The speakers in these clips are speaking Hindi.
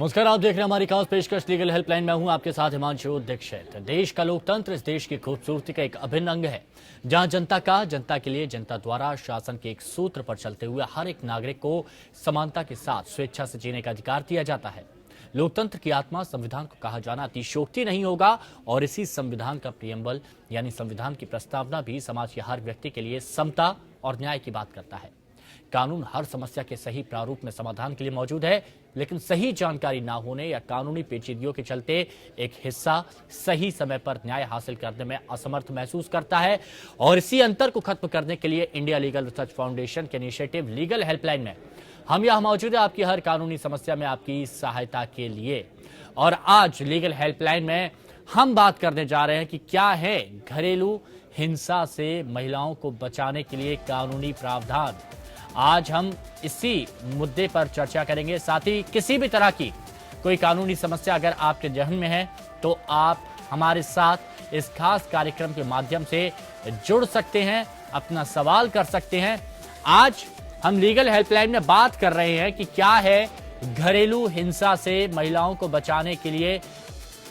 नमस्कार, आप देख रहे हैं हमारी खास पेशकश लीगल हेल्पलाइन। मैं हूं आपके साथ हिमांशु दीक्षित। देश का लोकतंत्र इस देश की खूबसूरती का एक अभिन्न अंग है, जहां जनता का जनता के लिए जनता द्वारा शासन के एक सूत्र पर चलते हुए हर एक नागरिक को समानता के साथ स्वेच्छा से जीने का अधिकार दिया जाता है। लोकतंत्र की आत्मा संविधान को कहा जाना अतिशयोक्ति नहीं होगा और इसी संविधान का प्रियम्बल यानी संविधान की प्रस्तावना भी समाज के हर व्यक्ति के लिए समता और न्याय की बात करता है। कानून हर समस्या के सही प्रारूप में समाधान के लिए मौजूद है, लेकिन सही जानकारी ना होने या कानूनी पेचीदगियों के चलते एक हिस्सा सही समय पर न्याय हासिल करने में असमर्थ महसूस करता है। और इसी अंतर को खत्म करने के लिए इंडिया लीगल रिसर्च फाउंडेशन के इनिशिएटिव लीगल हेल्पलाइन में हम यहां मौजूद है आपकी हर कानूनी समस्या में आपकी सहायता के लिए। और आज लीगल हेल्पलाइन में हम बात करने जा रहे हैं कि क्या है घरेलू हिंसा से महिलाओं को बचाने के लिए कानूनी प्रावधान। आज हम इसी मुद्दे पर चर्चा करेंगे। साथ ही किसी भी तरह की कोई कानूनी समस्या अगर आपके जहन में है तो आप हमारे साथ इस खास कार्यक्रम के माध्यम से जुड़ सकते हैं, अपना सवाल कर सकते हैं। आज हम लीगल हेल्पलाइन में बात कर रहे हैं कि क्या है घरेलू हिंसा से महिलाओं को बचाने के लिए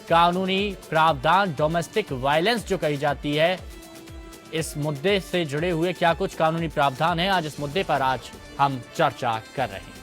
कानूनी प्रावधान, डोमेस्टिक वायलेंस जो कही जाती है, इस मुद्दे से जुड़े हुए क्या कुछ कानूनी प्रावधान है। आज इस मुद्दे पर आज हम चर्चा कर रहे हैं।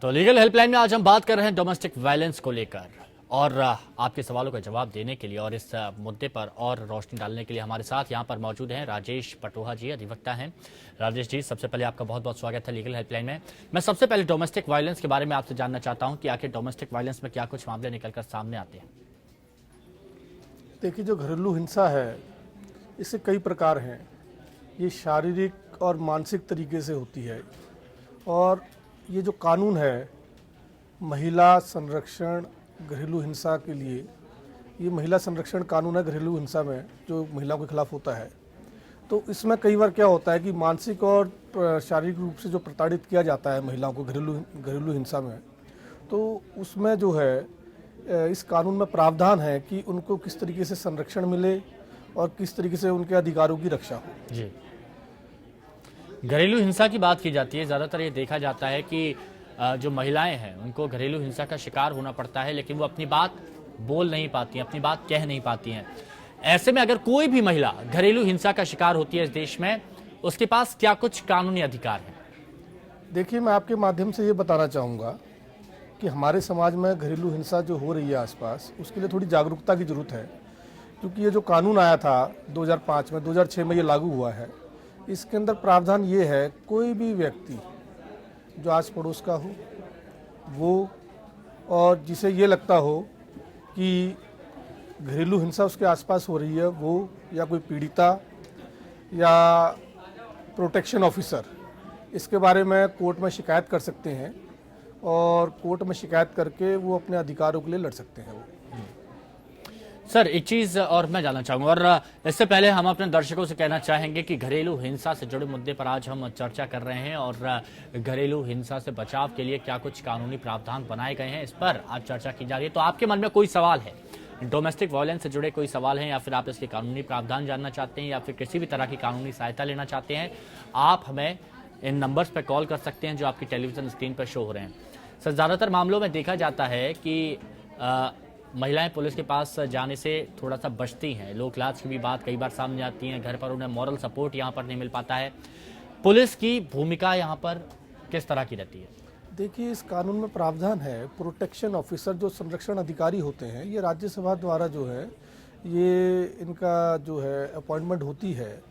तो लीगल हेल्पलाइन में आज हम बात कर रहे हैं डोमेस्टिक वायलेंस को लेकर, और आपके सवालों का जवाब देने के लिए और इस मुद्दे पर और रोशनी डालने के लिए हमारे साथ यहां पर मौजूद हैं राजेश पटोहा जी, अधिवक्ता हैं। राजेश जी, सबसे पहले आपका बहुत बहुत स्वागत है लीगल हेल्पलाइन में। मैं सबसे पहले डोमेस्टिक वायलेंस के बारे में आपसे जानना चाहता हूं कि आखिर डोमेस्टिक वायलेंस में क्या कुछ मामले निकलकर सामने आते हैं। देखिए, जो घरेलू हिंसा है इससे कई प्रकार हैं। ये शारीरिक और मानसिक तरीके से होती है, और ये जो कानून है महिला संरक्षण घरेलू हिंसा के लिए, ये महिला संरक्षण कानून है घरेलू हिंसा में जो महिलाओं के खिलाफ होता है। तो इसमें कई बार क्या होता है कि मानसिक और शारीरिक रूप से जो प्रताड़ित किया जाता है महिलाओं को घरेलू हिंसा में, तो उसमें जो है इस कानून में प्रावधान है कि उनको किस तरीके से संरक्षण मिले और किस तरीके से उनके अधिकारों की रक्षा हो। जी, घरेलू हिंसा की बात की जाती है, ज़्यादातर ये देखा जाता है कि जो महिलाएं हैं उनको घरेलू हिंसा का शिकार होना पड़ता है, लेकिन वो अपनी बात बोल नहीं पाती हैं, अपनी बात कह नहीं पाती हैं। ऐसे में अगर कोई भी महिला घरेलू हिंसा का शिकार होती है इस देश में, उसके पास क्या कुछ कानूनी अधिकार है? देखिए, मैं आपके माध्यम से ये बताना चाहूँगा कि हमारे समाज में घरेलू हिंसा जो हो रही है आसपास, उसके लिए थोड़ी जागरूकता की ज़रूरत है। क्योंकि ये जो कानून आया था 2005 में, 2006 में ये लागू हुआ है। इसके अंदर प्रावधान ये है, कोई भी व्यक्ति जो आस पड़ोस का हो वो, और जिसे ये लगता हो कि घरेलू हिंसा उसके आसपास हो रही है, वो या कोई पीड़िता या प्रोटेक्शन ऑफिसर, इसके बारे में कोर्ट में शिकायत कर सकते हैं, और कोर्ट में शिकायत करके वो अपने अधिकारों के लिए लड़ सकते हैं। सर, एक चीज़ और मैं जानना चाहूँगा, और इससे पहले हम अपने दर्शकों से कहना चाहेंगे कि घरेलू हिंसा से जुड़े मुद्दे पर आज हम चर्चा कर रहे हैं, और घरेलू हिंसा से बचाव के लिए क्या कुछ कानूनी प्रावधान बनाए गए हैं, इस पर आज चर्चा की जा रही है। तो आपके मन में कोई सवाल है, डोमेस्टिक वायलेंस से जुड़े कोई सवाल हैं, या फिर आप इसके कानूनी प्रावधान जानना चाहते हैं, या फिर किसी भी तरह की कानूनी सहायता लेना चाहते हैं, आप हमें इन नंबर्स पर कॉल कर सकते हैं जो आपकी टेलीविजन स्क्रीन पर शो हो रहे हैं। सर, ज़्यादातर मामलों में देखा जाता है कि महिलाएं पुलिस के पास जाने से थोड़ा सा बचती हैं। लोक लाज की भी बात कई बार सामने आती है, घर पर उन्हें मॉरल सपोर्ट यहाँ पर नहीं मिल पाता है। पुलिस की भूमिका यहाँ पर किस तरह की रहती है? देखिए, इस कानून में प्रावधान है, प्रोटेक्शन ऑफिसर जो संरक्षण अधिकारी होते हैं, ये राज्यसभा द्वारा जो है ये इनका जो है अपॉइंटमेंट होती है।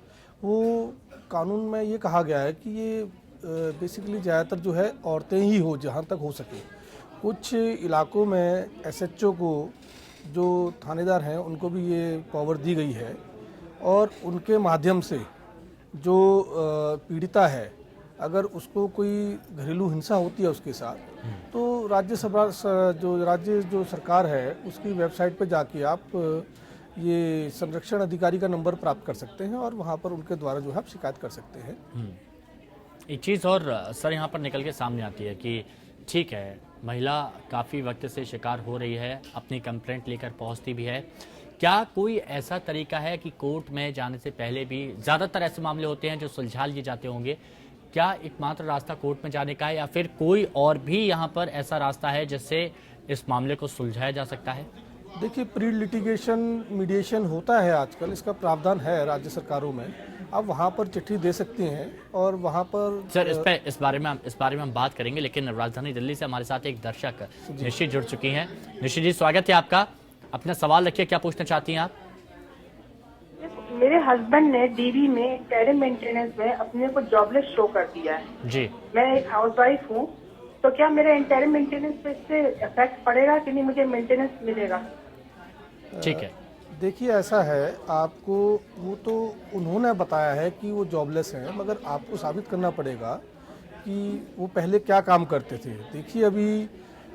वो कानून में ये कहा गया है कि ये बेसिकली ज़्यादातर जो है औरतें ही हो, जहाँ तक हो सके। कुछ इलाकों में एसएचओ को, जो थानेदार हैं, उनको भी ये पावर दी गई है, और उनके माध्यम से जो पीड़िता है, अगर उसको कोई घरेलू हिंसा होती है उसके साथ, तो राज्य सरकार है उसकी वेबसाइट पर जाके आप ये संरक्षण अधिकारी का नंबर प्राप्त कर सकते हैं, और वहाँ पर उनके द्वारा जो है आप शिकायत कर सकते हैं। एक चीज़ और सर यहाँ पर निकल के सामने आती है कि ठीक है, महिला काफ़ी वक्त से शिकार हो रही है, अपनी कंप्लेंट लेकर पहुंचती भी है, क्या कोई ऐसा तरीका है कि कोर्ट में जाने से पहले भी, ज्यादातर ऐसे मामले होते हैं जो सुलझा लिए जाते होंगे, क्या एकमात्र रास्ता कोर्ट में जाने का है या फिर कोई और भी यहाँ पर ऐसा रास्ता है जिससे इस मामले को सुलझाया जा सकता है? देखिए, प्री लिटिगेशन मीडिएशन होता है आजकल, इसका प्रावधान है राज्य सरकारों में। आप वहाँ पर चिट्ठी दे सकते हैं और वहाँ पर सर इस बारे में हम बात करेंगे, लेकिन राजधानी दिल्ली से हमारे साथ एक दर्शक निश्चित जुड़ चुकी हैं। निश्चित जी, स्वागत है आपका। अपना सवाल रखिए, क्या पूछना चाहती हैं आप? मेरे हस्बैंड ने डीवी में इंटरिम मेंटेनेंस में अपने को जॉबलेस शो कर दिया है। जी, मैं एक हाउसवाइफ हूँ, तो क्या मेरा इंटरिम मेंटेनेंस पे इससे इफेक्ट पड़ेगा कि नहीं, मुझे मेंटेनेंस मिलेगा? ठीक है। देखिए, ऐसा है, आपको वो तो उन्होंने बताया है कि वो जॉबलेस हैं, मगर आपको साबित करना पड़ेगा कि वो पहले क्या काम करते थे। देखिए, अभी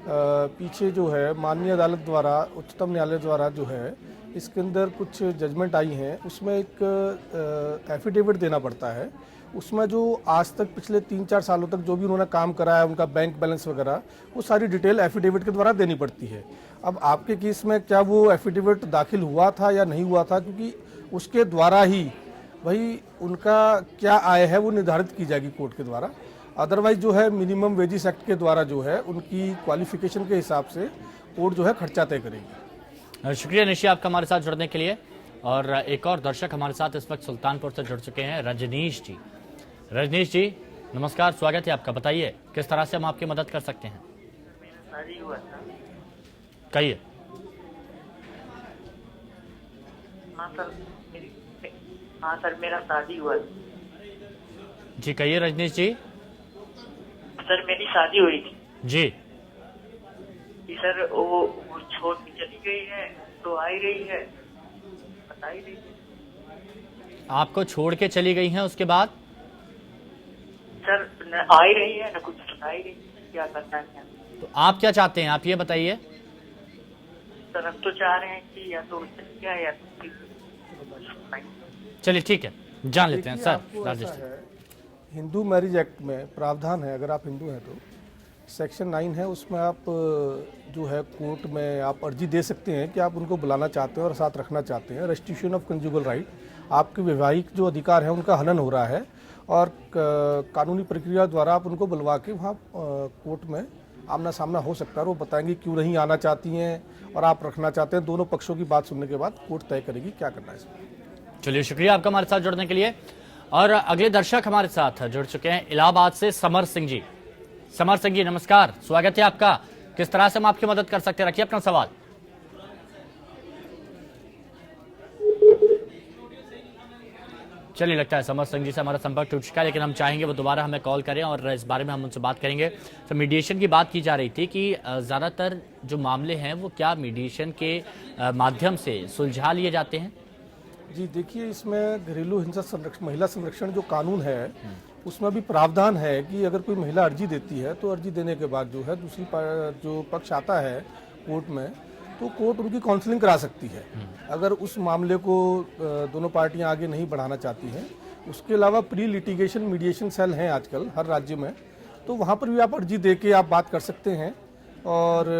पीछे जो है माननीय अदालत द्वारा, उच्चतम न्यायालय द्वारा जो है इसके अंदर कुछ जजमेंट आई हैं, उसमें एक एफिडेविट देना पड़ता है। उसमें जो आज तक पिछले 3-4 सालों तक जो भी उन्होंने काम करा है, उनका बैंक बैलेंस वगैरह, वो सारी डिटेल एफिडेविट के द्वारा देनी पड़ती है। अब आपके केस में क्या वो एफिडेविट दाखिल हुआ था या नहीं हुआ था, क्योंकि उसके द्वारा ही भाई उनका क्या आय है वो निर्धारित की जाएगी कोर्ट के द्वारा। अदरवाइज जो है मिनिमम वेजेस एक्ट के द्वारा जो है उनकी क्वालिफिकेशन के हिसाब से कोर्ट जो है खर्चा तय करेगी। शुक्रिया निशी आपका हमारे साथ जुड़ने के लिए। और एक और दर्शक हमारे साथ इस वक्त सुल्तानपुर से जुड़ चुके हैं, रजनीश जी। रजनीश जी नमस्कार, स्वागत है आपका। बताइए किस तरह से हम आपकी मदद कर सकते हैं? मेरा शादी हुआ था। कहिए। हाँ सर, मेरा शादी हुआ। जी कहिए रजनीश जी। सर मेरी शादी हुई थी जी कि सर वो छोड़ के चली गई है, तो आ ही रही है, बता ही रही है। आपको छोड़ के चली गई हैं, उसके बाद? सर न आ ही रही है, न कुछ बता ही रही है, क्या करना है। तो आप क्या चाहते हैं, आप ये बताइए। सर हम तो चाह रहे हैं कि या तो चली जाए या तो चलिए ठीक है, जान लेते हैं। देखिए, सर आपको राजेश ऐसा जी। है, हिंदू मैरिज एक्ट में प्रावधान है, अगर आप हिंदू हैं तो सेक्शन 9 है, उसमें आप जो है कोर्ट में आप अर्जी दे सकते हैं कि आप उनको बुलाना चाहते हैं और साथ रखना चाहते हैं। रेस्टिट्यूशन ऑफ कंजुगल राइट, आपके वैवाहिक जो अधिकार है उनका हनन हो रहा है, और कानूनी प्रक्रिया द्वारा आप उनको बुलवा के वहाँ कोर्ट में आमना सामना हो सकता है। वो बताएंगे क्यों नहीं आना चाहती हैं और आप रखना चाहते हैं। दोनों पक्षों की बात सुनने के बाद कोर्ट तय करेगी क्या करना है इसमें। चलिए शुक्रिया आपका हमारे साथ जुड़ने के लिए। और अगले दर्शक हमारे साथ जुड़ चुके हैं इलाहाबाद से समर सिंह जी। समर सिंह जी नमस्कार, स्वागत है आपका। किस तरह से हम आपकी मदद कर सकते हैं, रखिए अपना सवाल। चलिए लगता है समर सिंह जी से हमारा संपर्क टूट चुका है, लेकिन हम चाहेंगे वो दोबारा हमें कॉल करें और इस बारे में हम उनसे बात करेंगे। तो मीडिएशन की बात की जा रही थी कि ज़्यादातर जो मामले हैं वो क्या मीडिएशन के माध्यम से सुलझा लिए जाते हैं? जी देखिए, इसमें घरेलू हिंसा संरक्षण, महिला संरक्षण जो कानून है उसमें भी प्रावधान है कि अगर कोई महिला अर्जी देती है तो अर्जी देने के बाद जो है दूसरी जो पक्ष आता है कोर्ट में, तो कोर्ट उनकी काउंसलिंग करा सकती है अगर उस मामले को दोनों पार्टियां आगे नहीं बढ़ाना चाहती हैं। उसके अलावा प्री लिटिगेशन मीडिएशन सेल हैं आजकल हर राज्य में, तो वहाँ पर भी आप अर्जी दे के आप बात कर सकते हैं और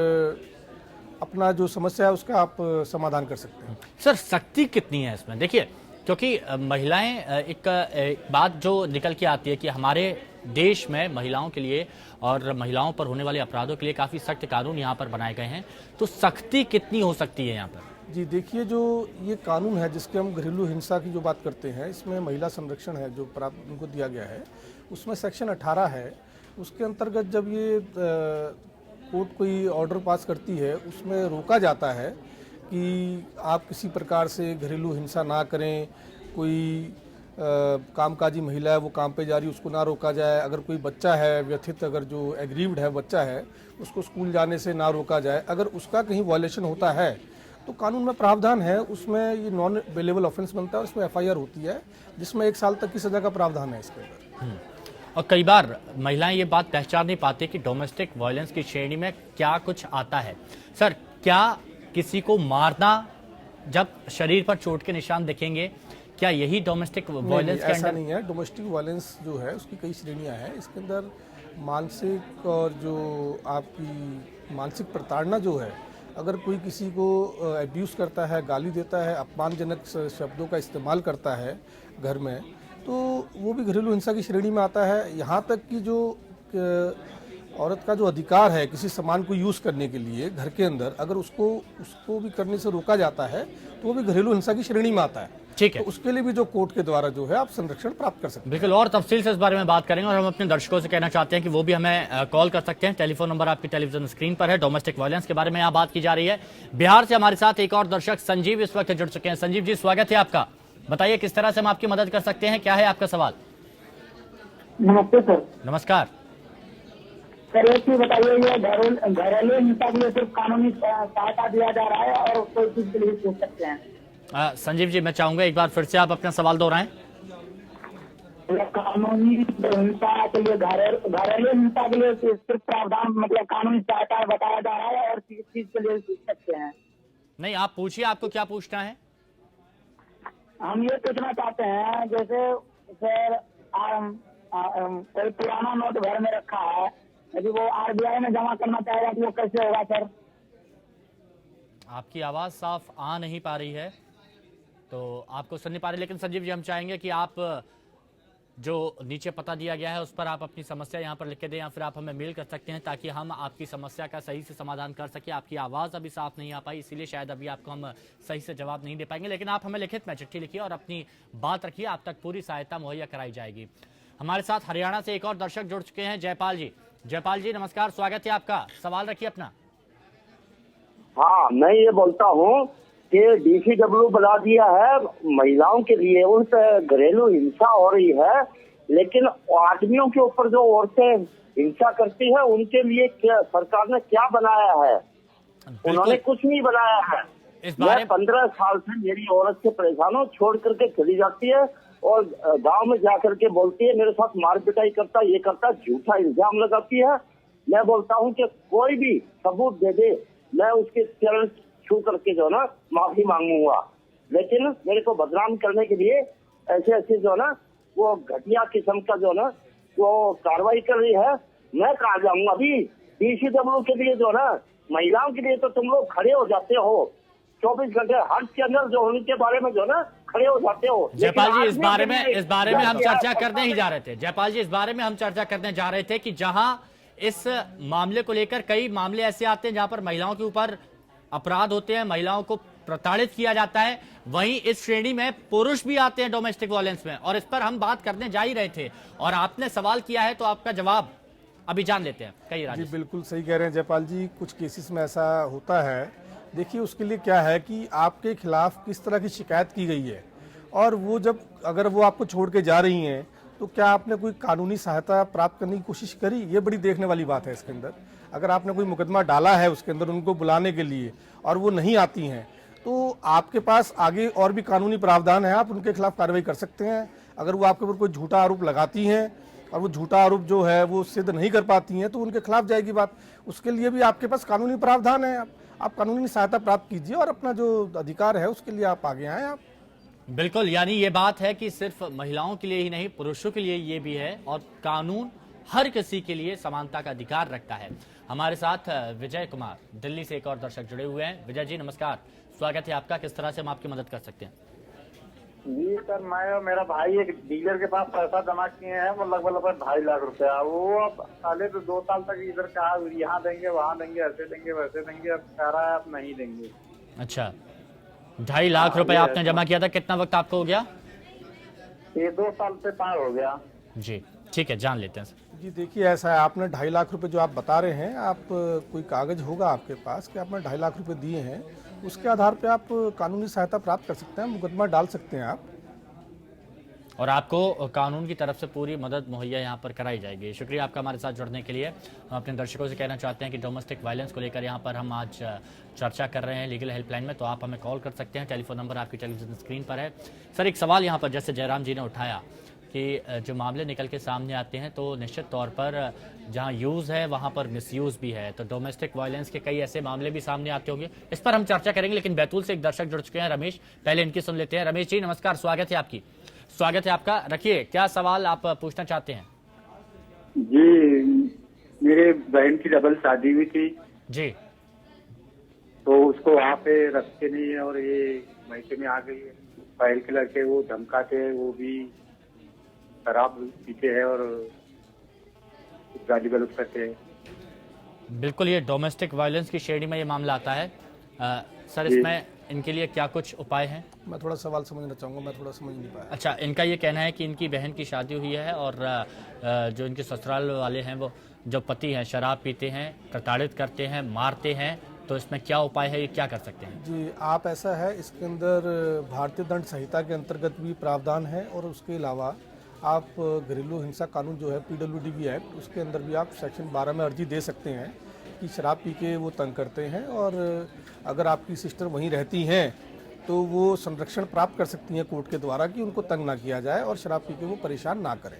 अपना जो समस्या है उसका आप समाधान कर सकते हैं। सर सख्ती कितनी है इसमें? देखिए क्योंकि महिलाएं एक बात जो निकल के आती है कि हमारे देश में महिलाओं के लिए और महिलाओं पर होने वाले अपराधों के लिए काफ़ी सख्त कानून यहाँ पर बनाए गए हैं, तो सख्ती कितनी हो सकती है यहाँ पर? जी देखिए, जो ये कानून है जिसके हम घरेलू हिंसा की जो बात करते हैं, इसमें महिला संरक्षण है जो प्राप्त उनको दिया गया है, उसमें सेक्शन 18 है। उसके अंतर्गत जब ये कोर्ट कोई ऑर्डर पास करती है उसमें रोका जाता है कि आप किसी प्रकार से घरेलू हिंसा ना करें, कोई कामकाजी महिला है वो काम पे जा रही उसको ना रोका जाए, अगर कोई बच्चा है व्यथित, अगर जो एग्रीव्ड है बच्चा है उसको स्कूल जाने से ना रोका जाए, अगर उसका कहीं वायलेशन होता है तो कानून में प्रावधान है, उसमें ये नॉन अवेलेबल ऑफेंस बनता है और उसमें FIR होती है जिसमें 1 साल तक की सजा का प्रावधान है इसके अंदर। और कई बार महिलाएं ये बात पहचान नहीं पाती कि डोमेस्टिक वायलेंस की श्रेणी में क्या कुछ आता है। सर क्या किसी को मारना, जब शरीर पर चोट के निशान दिखेंगे, क्या यही डोमेस्टिक वायलेंस के ऐसा अंदर? नहीं है। डोमेस्टिक वायलेंस जो है उसकी कई श्रेणियां हैं। इसके अंदर मानसिक और जो आपकी मानसिक प्रताड़ना जो है, अगर कोई किसी को अब्यूज़ करता है, गाली देता है, अपमानजनक शब्दों का इस्तेमाल करता है घर में, तो वो भी घरेलू हिंसा की श्रेणी में आता है। यहाँ तक कि जो औरत का जो अधिकार है किसी सामान को यूज़ करने के लिए घर के अंदर, अगर उसको भी करने से रोका जाता है तो वो भी घरेलू हिंसा की श्रेणी में आता है। ठीक है, तो उसके लिए भी जो कोर्ट के द्वारा जो है आप संरक्षण प्राप्त कर सकते हैं। बिल्कुल, और तफसील से इस बारे में बात करेंगे और हम अपने दर्शकों से कहना चाहते हैं कि वो भी हमें कॉल कर सकते हैं। टेलीफोन नंबर आपकी टेलीविजन स्क्रीन पर है। डोमेस्टिक वायलेंस के बारे में यहाँ बात की जा रही है। बिहार से हमारे साथ एक और दर्शक संजीव इस वक्त जुड़ चुके हैं। संजीव जी, स्वागत है आपका। बताइए किस तरह से हम आपकी मदद कर सकते हैं, क्या है आपका सवाल? नमस्ते सर। नमस्कार सर, एक चीज बताइए, ये घरेलू हिंसा के लिए सिर्फ कानूनी सहायता दिया जा रहा है और कोई चीज के लिए पूछ सकते हैं? संजीव जी, मैं चाहूंगा एक बार फिर से आप अपना सवाल दोहराएं। कानूनी हिंसा के लिए, घरेलू हिंसा के लिए सिर्फ प्रावधान मतलब कानूनी सहायता बताया जा रहा है और किसी चीज के लिए पूछ सकते हैं? नहीं, आप पूछिए, आपको क्या पूछना है? हम ये पूछना चाहते हैं, जैसे सर कोई पुराना नोट घर में रखा है, यदि वो आरबीआई में जमा करना चाहेगा तो वो कैसे होगा सर? आपकी आवाज साफ आ नहीं पा रही है, तो आपको सुन नहीं पा रही, लेकिन संजीव जी हम चाहेंगे कि आप जो नीचे पता दिया गया है उस पर आप अपनी समस्या यहाँ पर लिख के दें, या फिर आप हमें मेल कर सकते हैं ताकि हम आपकी समस्या का सही से समाधान कर सकें। आपकी आवाज़ अभी साफ नहीं आ पाई, इसीलिए शायद अभी आपको हम सही से जवाब नहीं दे पाएंगे, लेकिन आप हमें लिखित में चिट्ठी लिखिए और अपनी बात रखिए, आप तक पूरी सहायता मुहैया कराई जाएगी। हमारे साथ हरियाणा से एक और दर्शक जुड़ चुके हैं, जयपाल जी। जयपाल जी नमस्कार, स्वागत है आपका। सवाल रखिए अपना। हाँ, मैं ये बोलता हूँ कि डीसीडब्ल्यू बना दिया है महिलाओं के लिए, उन पर घरेलू हिंसा हो रही है, लेकिन आदमियों के ऊपर जो औरतें हिंसा करती है उनके लिए क्या सरकार ने क्या बनाया है? उन्होंने कुछ नहीं बनाया है। मैं 15 साल से मेरी औरत से परेशान हूँ, छोड़ करके चली जाती है और गांव में जाकर के बोलती है मेरे साथ मार पिटाई करता, ये करता, झूठा इल्जाम लगाती है। मैं बोलता हूँ कि कोई भी सबूत दे दे, मैं उसके चरण छू करके जो ना माफी मांगूंगा, लेकिन मेरे को बदनाम करने के लिए ऐसे जो ना वो घटिया किस्म का जो ना वो कार्रवाई कर रही है। मैं कहा जाऊंगा अभी डीसीडब्ल्यू के लिए जो ना महिलाओं के लिए तो तुम लोग खड़े हो जाते हो 24 घंटे, हर चैनल जो उनके बारे में जो ना खड़े हो जाते हो। जयपाल जी, इस बारे में हम चर्चा करने ही जा रहे थे। जयपाल जी, इस बारे में हम चर्चा करने जा रहे थे कि जहां इस मामले को लेकर कई मामले ऐसे आते हैं जहां पर महिलाओं के ऊपर अपराध होते हैं, महिलाओं को प्रताड़ित किया जाता है, वहीं इस श्रेणी में पुरुष भी आते हैं डोमेस्टिक वायलेंस में, और इस पर हम बात करने जा ही रहे थे और आपने सवाल किया है तो आपका जवाब अभी जान लेते हैं। कई जी बिल्कुल सही कह रहे हैं जयपाल जी, कुछ केसेस में ऐसा होता है। देखिए उसके लिए क्या है कि आपके खिलाफ किस तरह की शिकायत की गई है, और वो जब अगर वो आपको छोड़ के जा रही हैं तो क्या आपने कोई कानूनी सहायता प्राप्त करने की कोशिश करी, ये बड़ी देखने वाली बात है इसके अंदर। अगर आपने कोई मुकदमा डाला है उसके अंदर उनको बुलाने के लिए और वो नहीं आती हैं, तो आपके पास आगे और भी कानूनी प्रावधान है, आप उनके खिलाफ कार्रवाई कर सकते हैं। अगर वो आपके ऊपर कोई झूठा आरोप लगाती हैं और वो झूठा आरोप जो है वो सिद्ध नहीं कर पाती हैं, तो उनके खिलाफ जाएगी बात। उसके लिए भी आपके पास कानूनी प्रावधान है, आप कानूनी सहायता प्राप्त कीजिए और अपना जो अधिकार है उसके लिए आप आगे आए। आप बिल्कुल, यानी ये बात है कि सिर्फ महिलाओं के लिए ही नहीं, पुरुषों के लिए ये भी है, और कानून हर किसी के लिए समानता का अधिकार रखता है। हमारे साथ विजय कुमार दिल्ली से एक और दर्शक जुड़े हुए हैं। विजय जी नमस्कार, स्वागत है आपका। किस तरह से हम आपकी मदद कर सकते हैं? जी सर, मैं और मेरा भाई एक डीलर के पास पैसा जमा किए हैं, वो लगभग 2.5 लाख रुपया। वो अब पहले तो 2 साल तक इधर कहा यहाँ देंगे, वहाँ देंगे, ऐसे देंगे, वैसे देंगे, अब कह रहा है आप नहीं देंगे। अच्छा, 2.5 लाख रुपए आपने जमा किया था, कितना वक्त आपको हो गया? ये 2 साल से पार हो गया। जी ठीक है, जान लेते हैं सर। जी देखिए ऐसा है, आपने 2.5 लाख रुपए जो आप बता रहे हैं, आप कोई कागज होगा आपके पास कि आपने 2.5 लाख रुपए दिए हैं, उसके आधार पे आप कानूनी सहायता प्राप्त कर सकते हैं, मुकदमा डाल सकते हैं आप, और आपको कानून की तरफ से पूरी मदद मुहैया यहाँ पर कराई जाएगी। शुक्रिया आपका हमारे साथ जुड़ने के लिए। हम अपने दर्शकों से कहना चाहते हैं कि डोमेस्टिक वायलेंस को लेकर यहाँ पर हम आज चर्चा कर रहे हैं लीगल हेल्पलाइन में, तो आप हमें कॉल कर सकते हैं। टेलीफोन नंबर आपकी टेलीविजन स्क्रीन पर है। सर एक सवाल यहाँ पर जैसे जयराम जी ने उठाया कि जो मामले निकल के सामने आते हैं तो निश्चित तौर पर जहां यूज़ है वहां पर मिसयूज़ भी है, तो डोमेस्टिक वायलेंस के कई ऐसे मामले भी सामने आते होंगे, इस पर हम चर्चा करेंगे। लेकिन बैतूल से एक दर्शक जुड़ चुके हैं, रमेश, पहले इनकी सुन लेते हैं। रमेश जी नमस्कार, स्वागत है आपकी, स्वागत है आपका। रखिए, क्या सवाल आप पूछना चाहते हैं? जी, मेरे बहन की डबल शादी हुई थी जी। तो उनको वहाँ पे रखते नहीं है और ये महके में आ गई है। पहल के लड़के वो धमकाते हैं, वो भी शराब पीते हैं और गाली गलौज करते हैं। बिल्कुल, ये डोमेस्टिक वायलेंस की श्रेणी में ये मामला आता है। सर, इसमें इनके लिए क्या कुछ उपाय हैं? मैं थोड़ा सवाल समझना चाहूँगा, मैं थोड़ा समझ नहीं पाया। अच्छा, इनका ये कहना है कि इनकी बहन की शादी हुई है और जो इनके ससुराल वाले हैं वो जो पति हैं शराब पीते हैं, प्रताड़ित करते हैं, मारते हैं, तो इसमें क्या उपाय है, ये क्या कर सकते हैं? जी, आप ऐसा है, इसके अंदर भारतीय दंड संहिता के अंतर्गत भी प्रावधान है और उसके अलावा आप घरेलू हिंसा कानून जो है PWDB एक्ट, उसके अंदर भी आप सेक्शन 12 में अर्जी दे सकते हैं कि शराब पी के वो तंग करते हैं और अगर आपकी सिस्टर वहीं रहती हैं तो वो संरक्षण प्राप्त कर सकती हैं कोर्ट के द्वारा कि उनको तंग ना किया जाए और शराब पी के वो परेशान ना करें।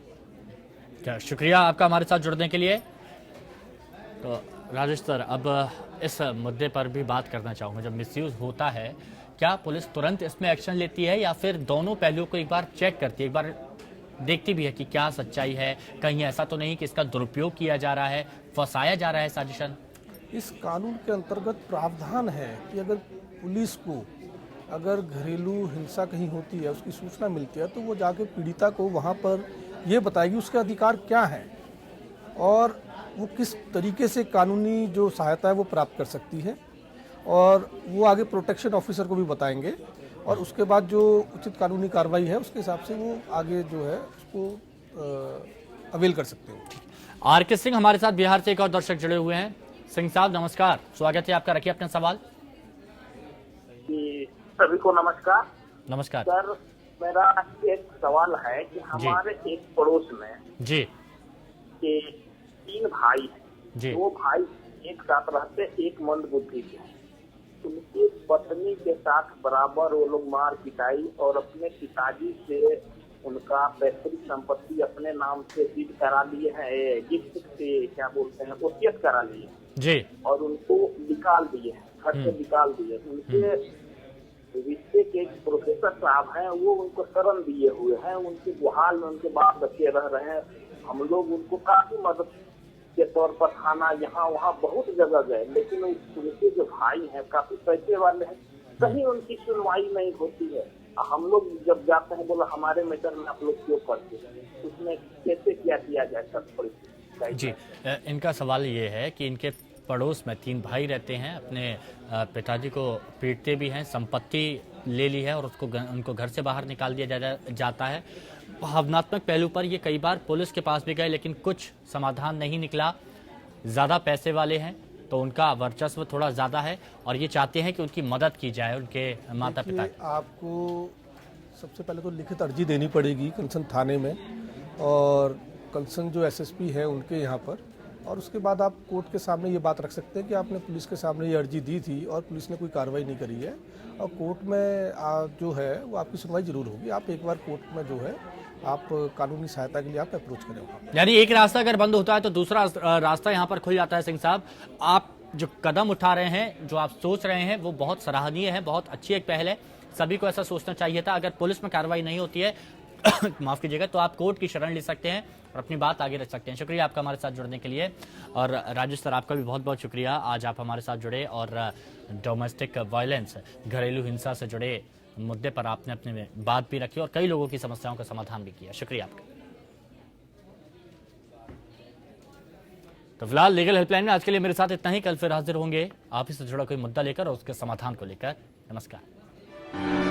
क्या शुक्रिया आपका हमारे साथ जुड़ने के लिए। तो राजेश सर, अब इस मुद्दे पर भी बात करना चाहूँगा। जब मिसयूज़ होता है, क्या पुलिस तुरंत इसमें एक्शन लेती है या फिर दोनों पहलुओं को एक बार चेक करती है, एक बार देखती भी है कि क्या सच्चाई है, कहीं ऐसा तो नहीं कि इसका दुरुपयोग किया जा रहा है, फंसाया जा रहा है साजिशन? इस कानून के अंतर्गत प्रावधान है कि अगर पुलिस को अगर घरेलू हिंसा कहीं होती है, उसकी सूचना मिलती है, तो वो जाके पीड़िता को वहाँ पर ये बताएगी उसके अधिकार क्या हैं और वो किस तरीके से कानूनी जो सहायता है वो प्राप्त कर सकती है, और वो आगे प्रोटेक्शन ऑफिसर को भी बताएंगे और उसके बाद जो उचित कानूनी कार्रवाई है उसके हिसाब से वो आगे जो है उसको अवेल कर सकते हैं। RK सिंह हमारे साथ बिहार से एक और दर्शक जुड़े हुए हैं। सिंह साहब नमस्कार, स्वागत है आपका, रखिए अपना सवाल। सभी को नमस्कार। नमस्कार सर, मेरा एक सवाल है कि हमारे एक पड़ोस में जी के 3 भाई हैं। जी 2 भाई एक साथ रहते, एक मंदबुद्धि के हैं। उनकी पत्नी के साथ बराबर वो लोग मार पिटाई और अपने पिताजी से उनका पैतृक संपत्ति अपने नाम से डीड करा लिए हैं, गिफ्ट से क्या बोलते हैं, वसीयत करा लिए जी, और उनको निकाल दिए हैं, घर से निकाल दिए। उनके रिश्ते के एक प्रोफेसर साहब हैं, वो उनको शरण दिए हुए हैं, उनके गुहाल में उनके बाल बच्चे रह रहे हैं। हम लोग उनको काफी मदद के तौर पर थाना यहाँ वहाँ बहुत जगह गए, लेकिन उनके जो भाई हैं काफी पैसे वाले हैं, कहीं उनकी सुनवाई नहीं होती है। हम लोग जब जाते हैं बोला हमारे मैटर में आप लोग क्यों करते हैं, उसमें कैसे क्या किया जाए सर? जी, इनका सवाल ये है कि इनके पड़ोस में 3 भाई रहते हैं, अपने पिताजी को पीटते भी हैं, संपत्ति ले ली है और उनको घर से बाहर निकाल दिया जाता है। भावनात्मक पहलू पर ये कई बार पुलिस के पास भी गए लेकिन कुछ समाधान नहीं निकला। ज़्यादा पैसे वाले हैं तो उनका वर्चस्व थोड़ा ज़्यादा है और ये चाहते हैं कि उनकी मदद की जाए, उनके माता पिता की। आपको सबसे पहले तो लिखित अर्जी देनी पड़ेगी कंसर्न थाने में और कंसर्न जो SSP है उनके यहाँ पर, और उसके बाद आप कोर्ट के सामने ये बात रख सकते हैं कि आपने पुलिस के सामने ये अर्जी दी थी और पुलिस ने कोई कार्रवाई नहीं करी है, और कोर्ट में जो है वो आपकी सुनवाई जरूर होगी। आप एक बार कोर्ट में जो है आप कानूनी सहायता के लिए आप अप्रोच करें। यानी एक रास्ता अगर बंद होता है तो दूसरा रास्ता यहाँ पर खुल जाता है। सिंह साहब, आप जो कदम उठा रहे हैं, जो आप सोच रहे हैं, वो बहुत सराहनीय है, बहुत अच्छी एक पहल है। सभी को ऐसा सोचना चाहिए था। अगर पुलिस में कार्रवाई नहीं होती है माफ कीजिएगा, तो आप कोर्ट की शरण ले सकते हैं और अपनी बात आगे रख सकते हैं। शुक्रिया आपका हमारे साथ जुड़ने के लिए। और राजेश सर, आपका भी बहुत बहुत शुक्रिया, आज आप हमारे साथ जुड़े और डोमेस्टिक वायलेंस, घरेलू हिंसा से जुड़े मुद्दे पर आपने अपने बात भी रखी और कई लोगों की समस्याओं का समाधान भी किया। शुक्रिया आपका। तो फिलहाल लीगल हेल्पलाइन में आज के लिए मेरे साथ इतना ही। कल फिर हाजिर होंगे आप ही से जुड़ा कोई मुद्दा लेकर और उसके समाधान को लेकर। नमस्कार।